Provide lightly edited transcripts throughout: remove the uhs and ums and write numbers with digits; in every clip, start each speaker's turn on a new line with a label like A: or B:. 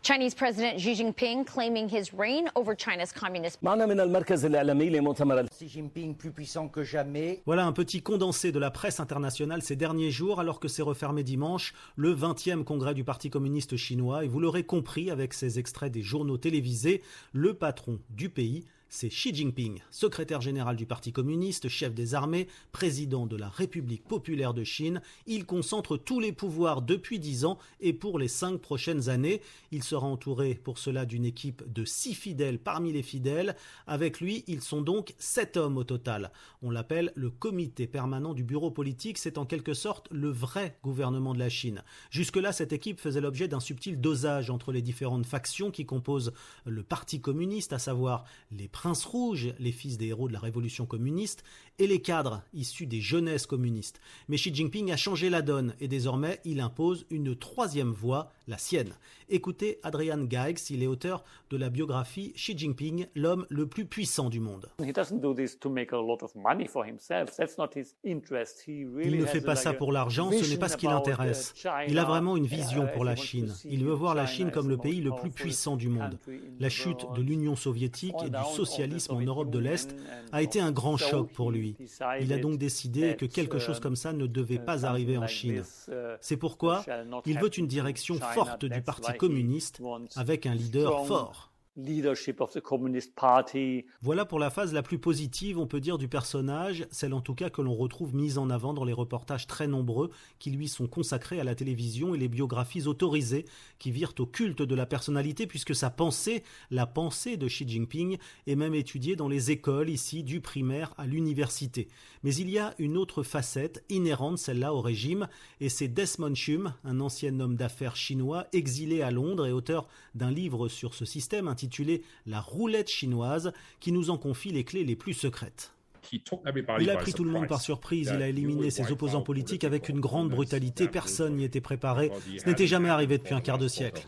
A: Chinese President Xi Jinping claiming his reign over China's communist.
B: معنا من المركز الإعلامي لمؤتمر
C: Xi Jinping plus puissant que jamais.
D: Voilà un petit condensé de la presse internationale ces derniers jours alors que s'est refermé dimanche le 20e congrès du Parti communiste chinois. Et vous l'aurez compris avec ces extraits des journaux télévisés, le patron du pays, c'est Xi Jinping, secrétaire général du Parti communiste, chef des armées, président de la République populaire de Chine. Il concentre tous les pouvoirs depuis 10 ans et pour les 5 prochaines années. Il sera entouré pour cela d'une équipe de 6 fidèles parmi les fidèles. Avec lui, ils sont donc 7 hommes au total. On l'appelle le comité permanent du bureau politique. C'est en quelque sorte le vrai gouvernement de la Chine. Jusque-là, cette équipe faisait l'objet d'un subtil dosage entre les différentes factions qui composent le Parti communiste, à savoir les Princes rouges, les fils des héros de la révolution communiste, et les cadres issus des jeunesses communistes. Mais Xi Jinping a changé la donne et désormais il impose une troisième voie, la sienne. Écoutez Adrian Geix, il est auteur de la biographie Xi Jinping, l'homme le plus puissant du monde.
E: Il
D: ne fait pas ça pour l'argent, ce n'est pas ce qui l'intéresse. Il a vraiment une vision pour la Chine. Il veut voir la Chine comme le pays le plus puissant du monde. La chute de l'Union soviétique et du socialisme en Europe de l'Est a été un grand choc pour lui. Il a donc décidé que quelque chose comme ça ne devait pas arriver en Chine. C'est pourquoi il veut une direction forte du Parti communiste avec un leader fort. Voilà pour la phase la plus positive, on peut dire, du personnage, celle en tout cas que l'on retrouve mise en avant dans les reportages très nombreux qui lui sont consacrés à la télévision et les biographies autorisées qui virent au culte de la personnalité puisque sa pensée, la pensée de Xi Jinping, est même étudiée dans les écoles ici, du primaire à l'université. Mais il y a une autre facette inhérente, celle-là au régime, et c'est Desmond Chum, un ancien homme d'affaires chinois exilé à Londres et auteur d'un livre sur ce système intitulé La roulette chinoise, qui nous en confie les clés les plus secrètes. Il a pris tout le monde par surprise, il a éliminé ses opposants politiques avec une grande brutalité, personne n'y était préparé, ce n'était jamais arrivé depuis un quart de siècle.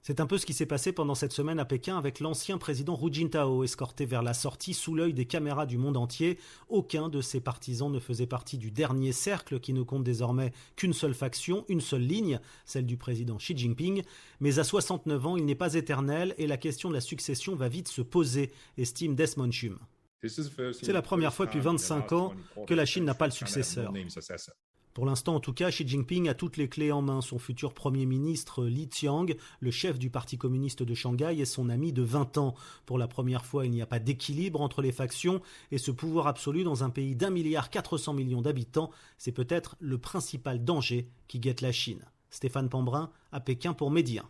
D: C'est un peu ce qui s'est passé pendant cette semaine à Pékin avec l'ancien président Hu Jintao, escorté vers la sortie sous l'œil des caméras du monde entier. Aucun de ses partisans ne faisait partie du dernier cercle qui ne compte désormais qu'une seule faction, une seule ligne, celle du président Xi Jinping. Mais à 69 ans, il n'est pas éternel et la question de la succession va vite se poser, estime Desmond Chum. C'est la première fois depuis 25 ans que la Chine n'a pas le successeur. Pour l'instant, en tout cas, Xi Jinping a toutes les clés en main. Son futur Premier ministre Li Qiang, le chef du Parti communiste de Shanghai, est son ami de 20 ans. Pour la première fois, il n'y a pas d'équilibre entre les factions et ce pouvoir absolu dans un pays d'1,4 milliard d'habitants, c'est peut-être le principal danger qui guette la Chine. Stéphane Pambrin à Pékin pour Média.